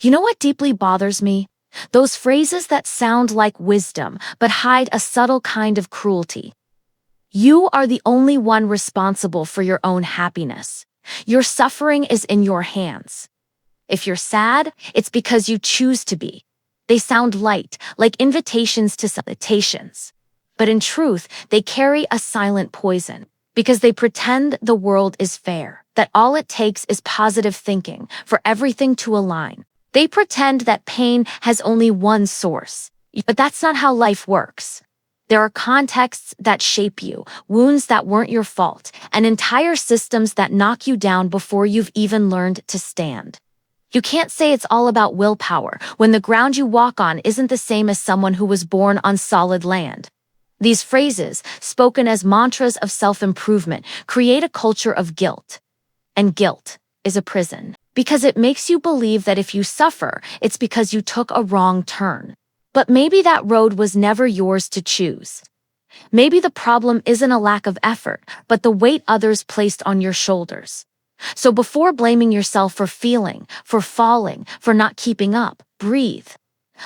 You know what deeply bothers me? Those phrases that sound like wisdom but hide a subtle kind of cruelty. You are the only one responsible for your own happiness. Your suffering is in your hands. If you're sad, it's because you choose to be. They sound light, like invitations to salutations. But in truth, they carry a silent poison, because they pretend the world is fair, that all it takes is positive thinking for everything to align. They pretend that pain has only one source. But that's not how life works. There are contexts that shape you, wounds that weren't your fault, and entire systems that knock you down before you've even learned to stand. You can't say it's all about willpower when the ground you walk on isn't the same as someone who was born on solid land. These phrases, spoken as mantras of self-improvement, create a culture of guilt. And guilt is a prison, because it makes you believe that if you suffer, it's because you took a wrong turn. But maybe that road was never yours to choose. Maybe the problem isn't a lack of effort, but the weight others placed on your shoulders. So before blaming yourself for feeling, for falling, for not keeping up, breathe.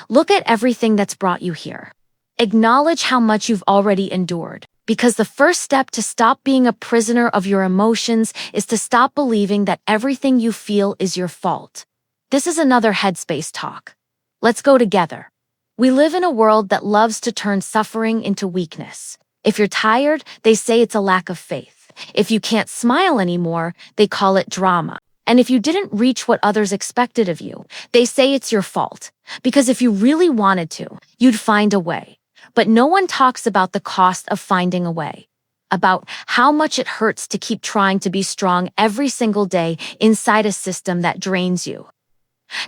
Look at everything that's brought you here. Acknowledge how much you've already endured, because the first step to stop being a prisoner of your emotions is to stop believing that everything you feel is your fault. This is another headspace talk. Let's go together. We live in a world that loves to turn suffering into weakness. If you're tired, they say it's a lack of faith. If you can't smile anymore, they call it drama. And if you didn't reach what others expected of you, they say it's your fault. Because if you really wanted to, you'd find a way. But no one talks about the cost of finding a way. About how much it hurts to keep trying to be strong every single day inside a system that drains you.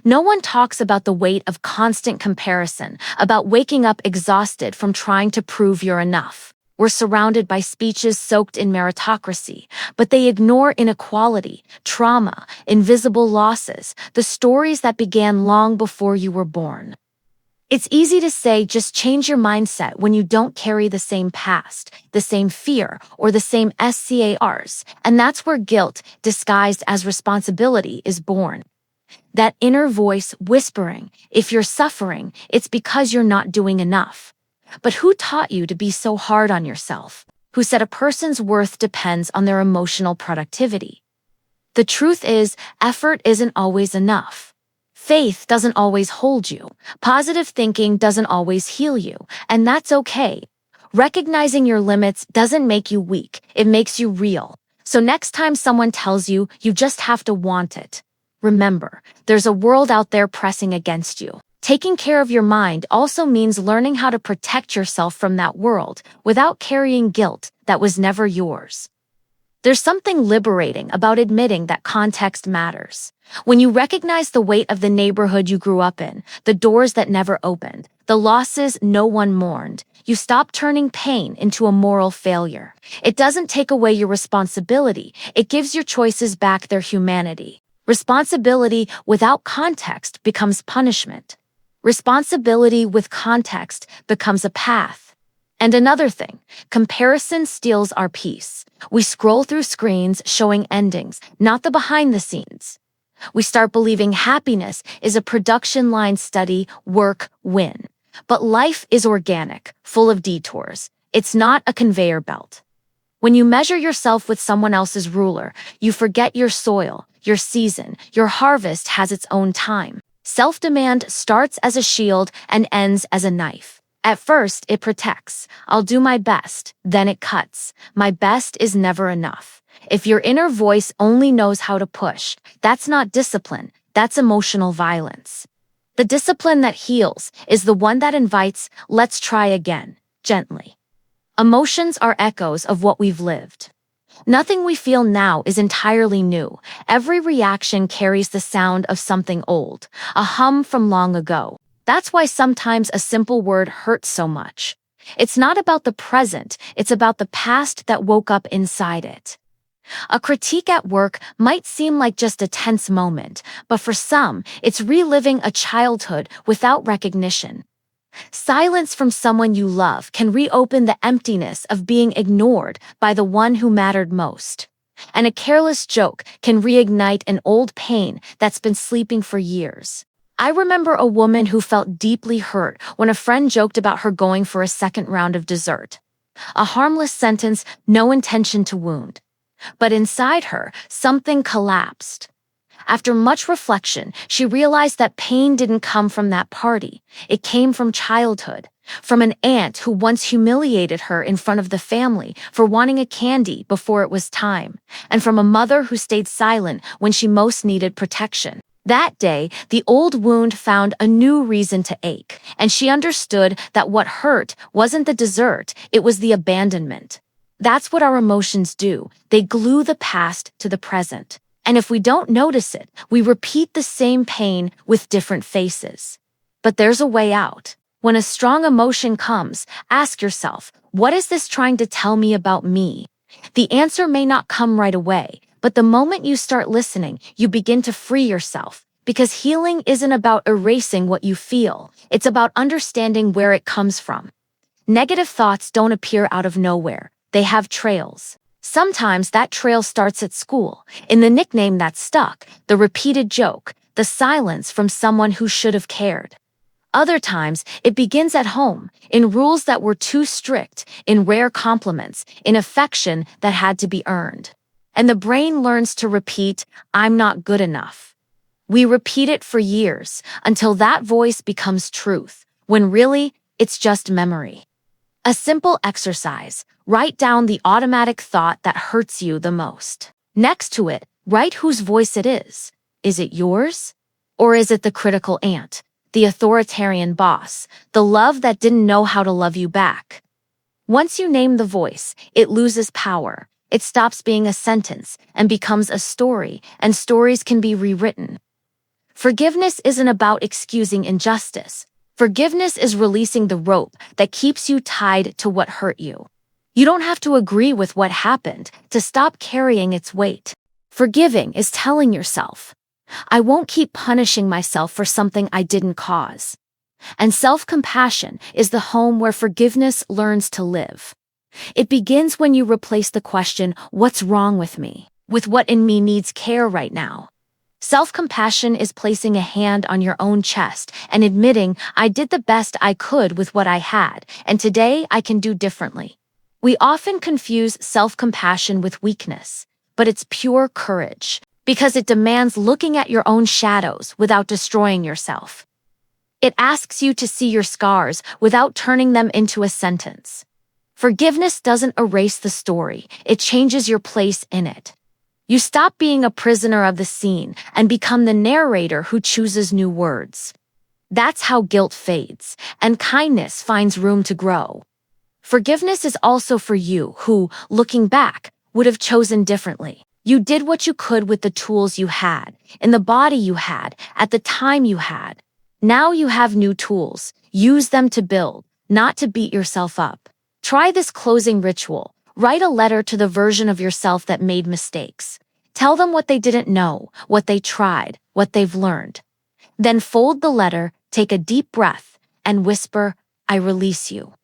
No one talks about the weight of constant comparison, about waking up exhausted from trying to prove you're enough. We're surrounded by speeches soaked in meritocracy, but they ignore inequality, trauma, invisible losses, the stories that began long before you were born. It's easy to say just change your mindset when you don't carry the same past, the same fear, or the same scars, and that's where guilt, disguised as responsibility, is born. That inner voice whispering, if you're suffering, it's because you're not doing enough. But who taught you to be so hard on yourself? Who said a person's worth depends on their emotional productivity? The truth is, effort isn't always enough. Faith doesn't always hold you. Positive thinking doesn't always heal you, and that's okay. Recognizing your limits doesn't make you weak, it makes you real. So next time someone tells you, you just have to want it. Remember, there's a world out there pressing against you. Taking care of your mind also means learning how to protect yourself from that world without carrying guilt that was never yours. There's something liberating about admitting that context matters. When you recognize the weight of the neighborhood you grew up in, the doors that never opened, the losses no one mourned, you stop turning pain into a moral failure. It doesn't take away your responsibility, it gives your choices back their humanity. Responsibility without context becomes punishment. Responsibility with context becomes a path. And another thing, comparison steals our peace. We scroll through screens showing endings, not the behind the scenes. We start believing happiness is a production line study, work, win. But life is organic, full of detours. It's not a conveyor belt. When you measure yourself with someone else's ruler, you forget your soil, your season, your harvest has its own time. Self-demand starts as a shield and ends as a knife. At first, it protects. I'll do my best. Then it cuts. My best is never enough. If your inner voice only knows how to push, that's not discipline, that's emotional violence. The discipline that heals is the one that invites, let's try again, gently. Emotions are echoes of what we've lived. Nothing we feel now is entirely new. Every reaction carries the sound of something old, a hum from long ago. That's why sometimes a simple word hurts so much. It's not about the present, it's about the past that woke up inside it. A critique at work might seem like just a tense moment, but for some, it's reliving a childhood without recognition. Silence from someone you love can reopen the emptiness of being ignored by the one who mattered most. And a careless joke can reignite an old pain that's been sleeping for years. I remember a woman who felt deeply hurt when a friend joked about her going for a second round of dessert. A harmless sentence, no intention to wound. But inside her, something collapsed. After much reflection, she realized that pain didn't come from that party. It came from childhood, from an aunt who once humiliated her in front of the family for wanting a candy before it was time, and from a mother who stayed silent when she most needed protection. That day, the old wound found a new reason to ache, and she understood that what hurt wasn't the dessert, it was the abandonment. That's what our emotions do. They glue the past to the present. And if we don't notice it, we repeat the same pain with different faces. But there's a way out. When a strong emotion comes, ask yourself, what is this trying to tell me about me? The answer may not come right away, but the moment you start listening, you begin to free yourself. Because healing isn't about erasing what you feel, it's about understanding where it comes from. Negative thoughts don't appear out of nowhere, they have trails. Sometimes that trail starts at school, in the nickname that stuck, the repeated joke, the silence from someone who should have cared. Other times, it begins at home, in rules that were too strict, in rare compliments, in affection that had to be earned. And the brain learns to repeat, I'm not good enough. We repeat it for years, until that voice becomes truth, when really, it's just memory. A simple exercise. Write down the automatic thought that hurts you the most. Next to it, write whose voice it is. Is it yours? Or is it the critical aunt, the authoritarian boss, the love that didn't know how to love you back? Once you name the voice, it loses power. It stops being a sentence and becomes a story, and stories can be rewritten. Forgiveness isn't about excusing injustice. Forgiveness is releasing the rope that keeps you tied to what hurt you. You don't have to agree with what happened to stop carrying its weight. Forgiving is telling yourself, I won't keep punishing myself for something I didn't cause. And self-compassion is the home where forgiveness learns to live. It begins when you replace the question, what's wrong with me, with what in me needs care right now. Self-compassion is placing a hand on your own chest and admitting, I did the best I could with what I had, and today I can do differently. We often confuse self-compassion with weakness, but it's pure courage, because it demands looking at your own shadows without destroying yourself. It asks you to see your scars without turning them into a sentence. Forgiveness doesn't erase the story, it changes your place in it. You stop being a prisoner of the scene and become the narrator who chooses new words. That's how guilt fades, and kindness finds room to grow. Forgiveness is also for you who, looking back, would have chosen differently. You did what you could with the tools you had, in the body you had, at the time you had. Now you have new tools. Use them to build, not to beat yourself up. Try this closing ritual. Write a letter to the version of yourself that made mistakes. Tell them what they didn't know, what they tried, what they've learned. Then fold the letter, take a deep breath, and whisper, I release you.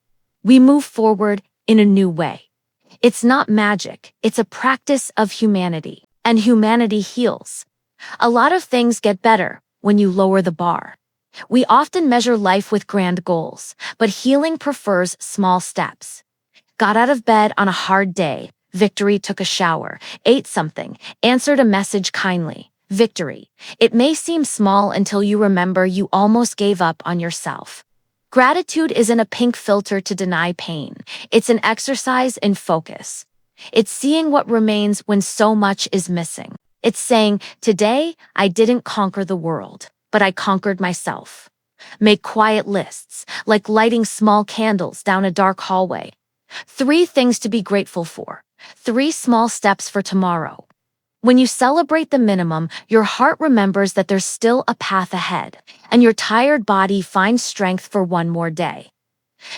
We move forward in a new way. It's not magic, it's a practice of humanity, and humanity heals. A lot of things get better when you lower the bar. We often measure life with grand goals, but healing prefers small steps. Got out of bed on a hard day, victory. Took a shower, ate something, answered a message kindly, victory. It may seem small until you remember you almost gave up on yourself. Gratitude isn't a pink filter to deny pain. It's an exercise in focus. It's seeing what remains when so much is missing. It's saying, today, I didn't conquer the world, but I conquered myself. Make quiet lists, like lighting small candles down a dark hallway. 3 things to be grateful for. 3 small steps for tomorrow. When you celebrate the minimum, your heart remembers that there's still a path ahead, and your tired body finds strength for one more day.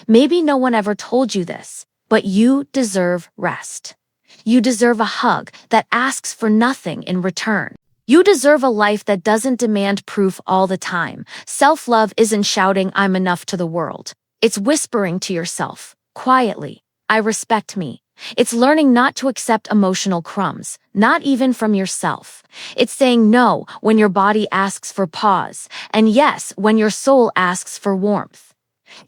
Maybe no one ever told you this, but you deserve rest. You deserve a hug that asks for nothing in return. You deserve a life that doesn't demand proof all the time. Self-love isn't shouting, I'm enough to the world. It's whispering to yourself, quietly, I respect me, It's learning not to accept emotional crumbs, not even from yourself. It's saying no when your body asks for pause, and yes when your soul asks for warmth.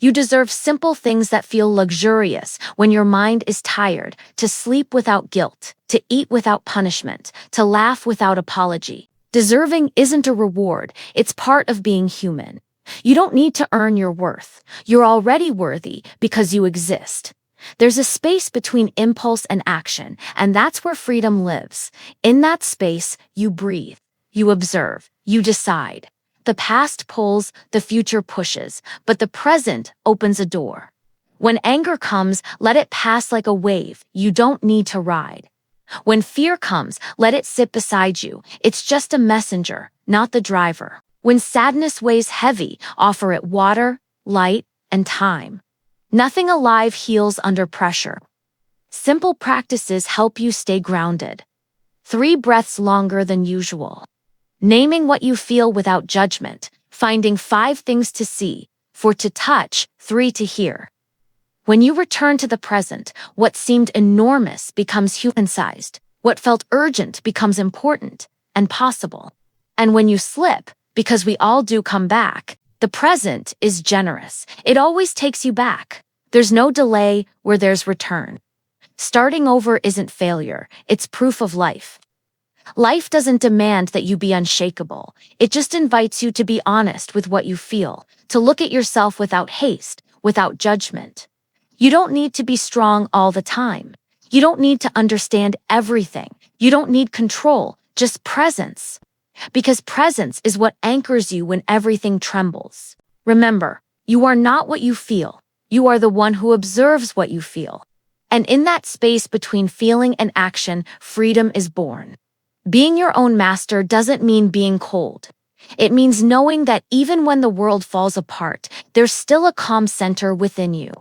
You deserve simple things that feel luxurious when your mind is tired, to sleep without guilt, to eat without punishment, to laugh without apology. Deserving isn't a reward, it's part of being human. You don't need to earn your worth. You're already worthy because you exist. There's a space between impulse and action, and that's where freedom lives. In that space, you breathe, you observe, you decide. The past pulls, the future pushes, but the present opens a door. When anger comes, let it pass like a wave. You don't need to ride. When fear comes, let it sit beside you. It's just a messenger, not the driver. When sadness weighs heavy, offer it water, light, and time. Nothing alive heals under pressure. Simple practices help you stay grounded. 3 breaths longer than usual. Naming what you feel without judgment. Finding 5 things to see, 4 to touch, 3 to hear. When you return to the present, what seemed enormous becomes human-sized. What felt urgent becomes important and possible. And when you slip, because we all do come back, the present is generous. It always takes you back. There's no delay where there's return. Starting over isn't failure, it's proof of life. Life doesn't demand that you be unshakable. It just invites you to be honest with what you feel, to look at yourself without haste, without judgment. You don't need to be strong all the time. You don't need to understand everything. You don't need control, just presence. Because presence is what anchors you when everything trembles. Remember, you are not what you feel. You are the one who observes what you feel. And in that space between feeling and action, freedom is born. Being your own master doesn't mean being cold. It means knowing that even when the world falls apart, there's still a calm center within you.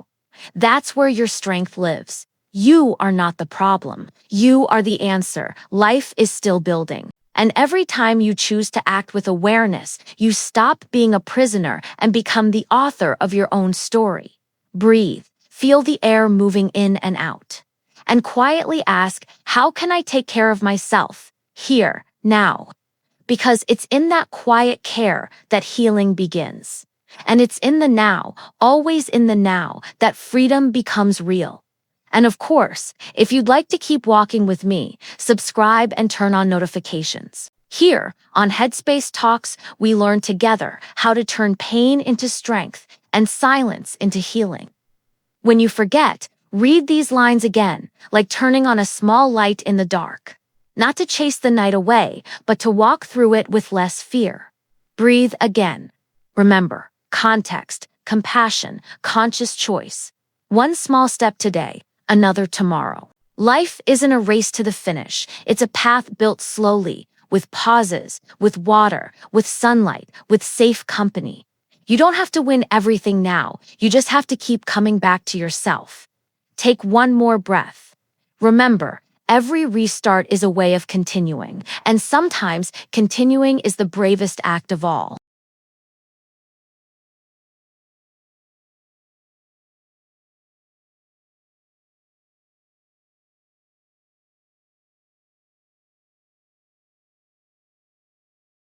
That's where your strength lives. You are not the problem. You are the answer. Life is still building. And every time you choose to act with awareness, you stop being a prisoner and become the author of your own story. Breathe. Feel the air moving in and out. And quietly ask, how can I take care of myself? Here, now. Because it's in that quiet care that healing begins. And it's in the now, always in the now, that freedom becomes real. And of course, if you'd like to keep walking with me, subscribe and turn on notifications. Here, on Headspace Talks, we learn together how to turn pain into strength and silence into healing. When you forget, read these lines again, like turning on a small light in the dark. Not to chase the night away, but to walk through it with less fear. Breathe again. Remember, context, compassion, conscious choice. One small step today, another tomorrow. Life isn't a race to the finish. It's a path built slowly, with pauses, with water, with sunlight, with safe company. You don't have to win everything now. You just have to keep coming back to yourself. Take one more breath. Remember, every restart is a way of continuing, and sometimes continuing is the bravest act of all.